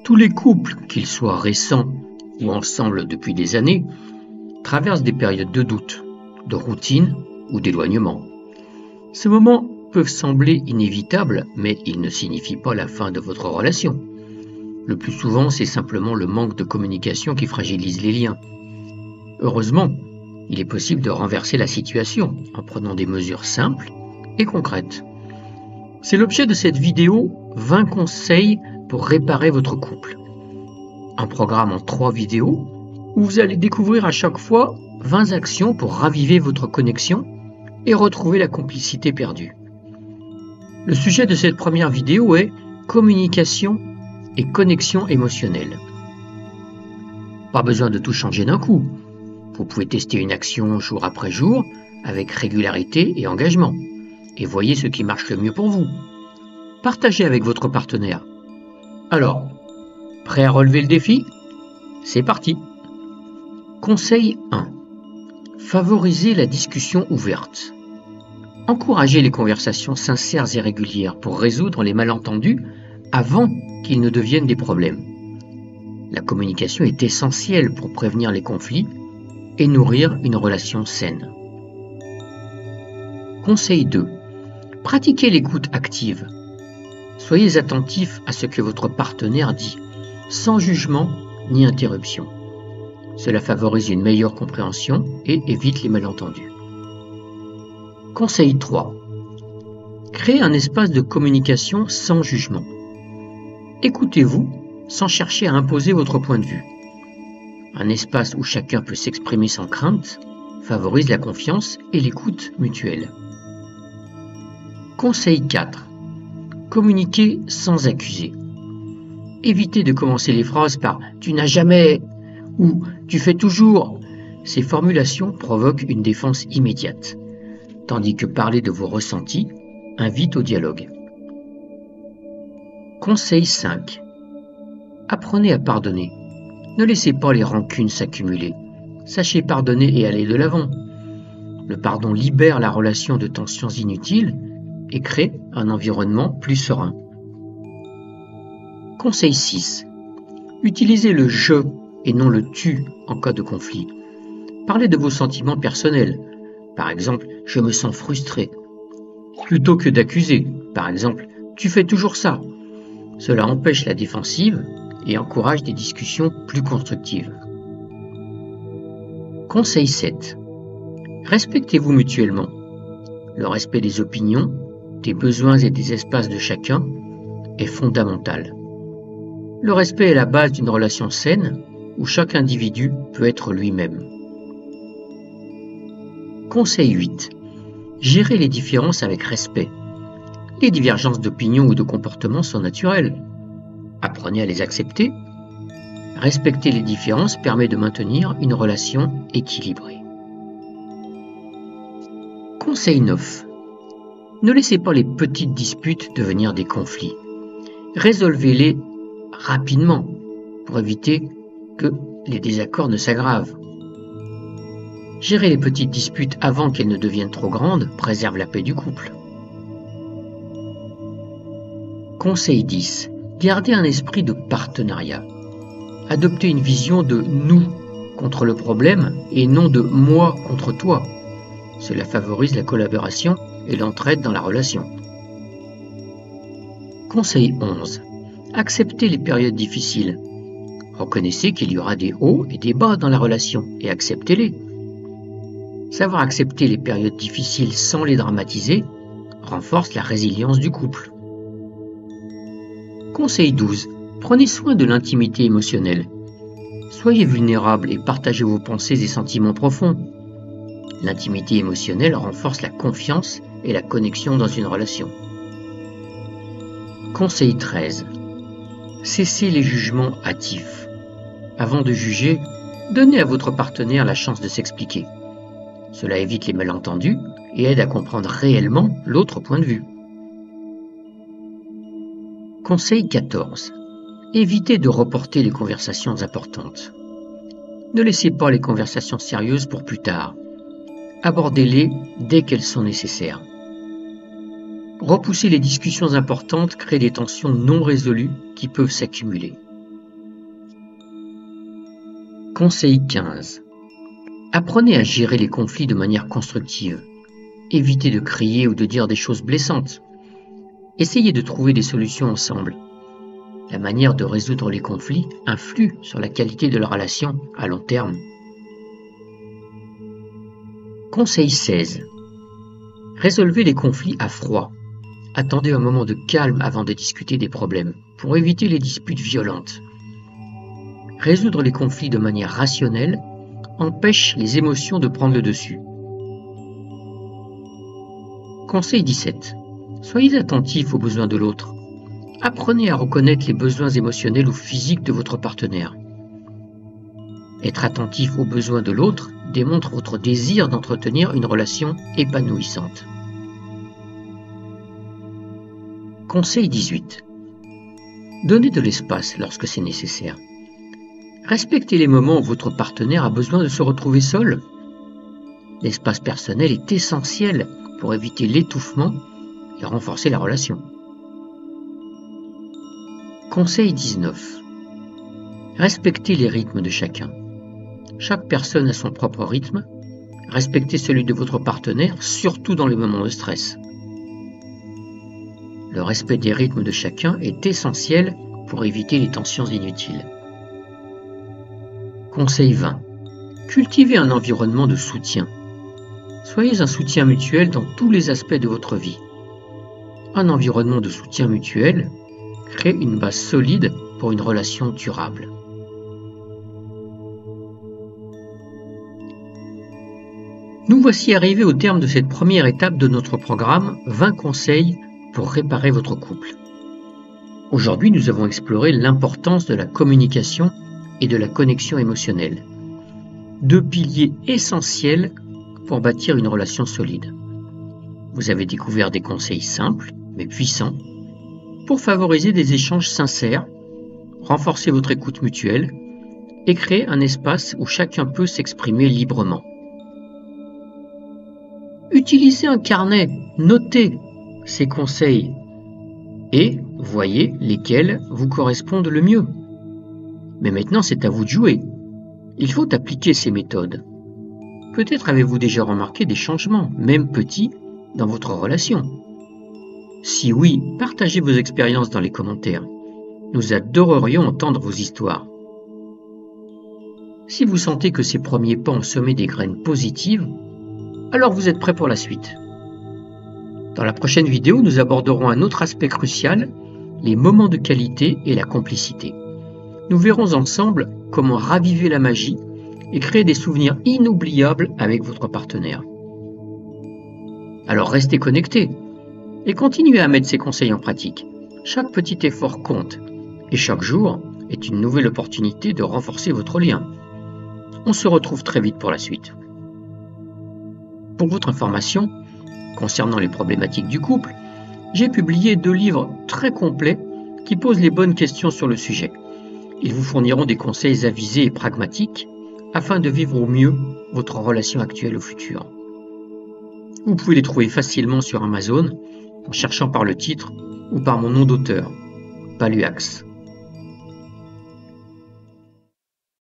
Tous les couples, qu'ils soient récents ou ensemble depuis des années, traversent des périodes de doute, de routine ou d'éloignement. Ces moments peuvent sembler inévitables, mais ils ne signifient pas la fin de votre relation. Le plus souvent, c'est simplement le manque de communication qui fragilise les liens. Heureusement, il est possible de renverser la situation en prenant des mesures simples et concrètes. C'est l'objet de cette vidéo 20 conseils pour réparer votre couple. Un programme en 3 vidéos où vous allez découvrir à chaque fois 20 actions pour raviver votre connexion et retrouver la complicité perdue. Le sujet de cette première vidéo est communication et connexion émotionnelle. Pas besoin de tout changer d'un coup. Vous pouvez tester une action jour après jour avec régularité et engagement et voyez ce qui marche le mieux pour vous. Partagez avec votre partenaire. Alors, prêt à relever le défi? C'est parti! Conseil 1. Favorisez la discussion ouverte. Encouragez les conversations sincères et régulières pour résoudre les malentendus avant qu'ils ne deviennent des problèmes. La communication est essentielle pour prévenir les conflits et nourrir une relation saine. Conseil 2. Pratiquez l'écoute active. Soyez attentif à ce que votre partenaire dit, sans jugement ni interruption. Cela favorise une meilleure compréhension et évite les malentendus. Conseil 3. Créez un espace de communication sans jugement. Écoutez-vous sans chercher à imposer votre point de vue. Un espace où chacun peut s'exprimer sans crainte favorise la confiance et l'écoute mutuelle. Conseil 4. Communiquez sans accuser. Évitez de commencer les phrases par « tu n'as jamais » ou « tu fais toujours ». Ces formulations provoquent une défense immédiate, tandis que parler de vos ressentis invite au dialogue. Conseil 5. Apprenez à pardonner. Ne laissez pas les rancunes s'accumuler. Sachez pardonner et aller de l'avant. Le pardon libère la relation de tensions inutiles et crée un environnement plus serein. Conseil 6. Utilisez le « je » et non le « tu » en cas de conflit. Parlez de vos sentiments personnels. Par exemple, « je me sens frustré » plutôt que d'accuser. Par exemple, « tu fais toujours ça ». Cela empêche la défensive et encourage des discussions plus constructives. Conseil 7. Respectez-vous mutuellement. Le respect des opinions, des besoins et des espaces de chacun est fondamental. Le respect est la base d'une relation saine où chaque individu peut être lui-même. Conseil 8. Gérez les différences avec respect. Les divergences d'opinion ou de comportement sont naturelles. Apprenez à les accepter. Respecter les différences permet de maintenir une relation équilibrée. Conseil 9. Ne laissez pas les petites disputes devenir des conflits. Résolvez-les rapidement pour éviter que les désaccords ne s'aggravent. Gérer les petites disputes avant qu'elles ne deviennent trop grandes préserve la paix du couple. Conseil 10. Gardez un esprit de partenariat. Adoptez une vision de « nous » contre le problème et non de « moi » contre toi. Cela favorise la collaboration et l'entraide dans la relation. Conseil 11. Acceptez les périodes difficiles. Reconnaissez qu'il y aura des hauts et des bas dans la relation et acceptez-les. Savoir accepter les périodes difficiles sans les dramatiser renforce la résilience du couple. Conseil 12. Prenez soin de l'intimité émotionnelle. Soyez vulnérable et partagez vos pensées et sentiments profonds. L'intimité émotionnelle renforce la confiance et la connexion dans une relation. Conseil 13. Cessez les jugements hâtifs. Avant de juger, donnez à votre partenaire la chance de s'expliquer. Cela évite les malentendus et aide à comprendre réellement l'autre point de vue. Conseil 14. Évitez de reporter les conversations importantes. Ne laissez pas les conversations sérieuses pour plus tard. Abordez-les dès qu'elles sont nécessaires. Repousser les discussions importantes crée des tensions non résolues qui peuvent s'accumuler. Conseil 15. Apprenez à gérer les conflits de manière constructive. Évitez de crier ou de dire des choses blessantes. Essayez de trouver des solutions ensemble. La manière de résoudre les conflits influe sur la qualité de la relation à long terme. Conseil 16. Résolvez les conflits à froid. Attendez un moment de calme avant de discuter des problèmes, pour éviter les disputes violentes. Résoudre les conflits de manière rationnelle empêche les émotions de prendre le dessus. Conseil 17. Soyez attentif aux besoins de l'autre. Apprenez à reconnaître les besoins émotionnels ou physiques de votre partenaire. Être attentif aux besoins de l'autre démontre votre désir d'entretenir une relation épanouissante. Conseil 18. Donnez de l'espace lorsque c'est nécessaire. Respectez les moments où votre partenaire a besoin de se retrouver seul. L'espace personnel est essentiel pour éviter l'étouffement et renforcer la relation. Conseil 19. Respectez les rythmes de chacun. Chaque personne a son propre rythme. Respectez celui de votre partenaire, surtout dans les moments de stress. Le respect des rythmes de chacun est essentiel pour éviter les tensions inutiles. Conseil 20. Cultivez un environnement de soutien. Soyez un soutien mutuel dans tous les aspects de votre vie. Un environnement de soutien mutuel crée une base solide pour une relation durable. Nous voici arrivés au terme de cette première étape de notre programme 20 conseils pour réparer votre couple. Aujourd'hui, nous avons exploré l'importance de la communication et de la connexion émotionnelle. Deux piliers essentiels pour bâtir une relation solide. Vous avez découvert des conseils simples, mais puissants, pour favoriser des échanges sincères, renforcer votre écoute mutuelle et créer un espace où chacun peut s'exprimer librement. Utilisez un carnet, notez ces conseils et voyez lesquels vous correspondent le mieux. Mais maintenant, c'est à vous de jouer. Il faut appliquer ces méthodes. Peut-être avez-vous déjà remarqué des changements, même petits, dans votre relation. Si oui, partagez vos expériences dans les commentaires. Nous adorerions entendre vos histoires. Si vous sentez que ces premiers pas ont semé des graines positives, alors vous êtes prêt pour la suite. Dans la prochaine vidéo, nous aborderons un autre aspect crucial, les moments de qualité et la complicité. Nous verrons ensemble comment raviver la magie et créer des souvenirs inoubliables avec votre partenaire. Alors restez connectés et continuez à mettre ces conseils en pratique. Chaque petit effort compte et chaque jour est une nouvelle opportunité de renforcer votre lien. On se retrouve très vite pour la suite. Pour votre information, concernant les problématiques du couple, j'ai publié 2 livres très complets qui posent les bonnes questions sur le sujet. Ils vous fourniront des conseils avisés et pragmatiques afin de vivre au mieux votre relation actuelle ou future. Vous pouvez les trouver facilement sur Amazon en cherchant par le titre ou par mon nom d'auteur, Paluax.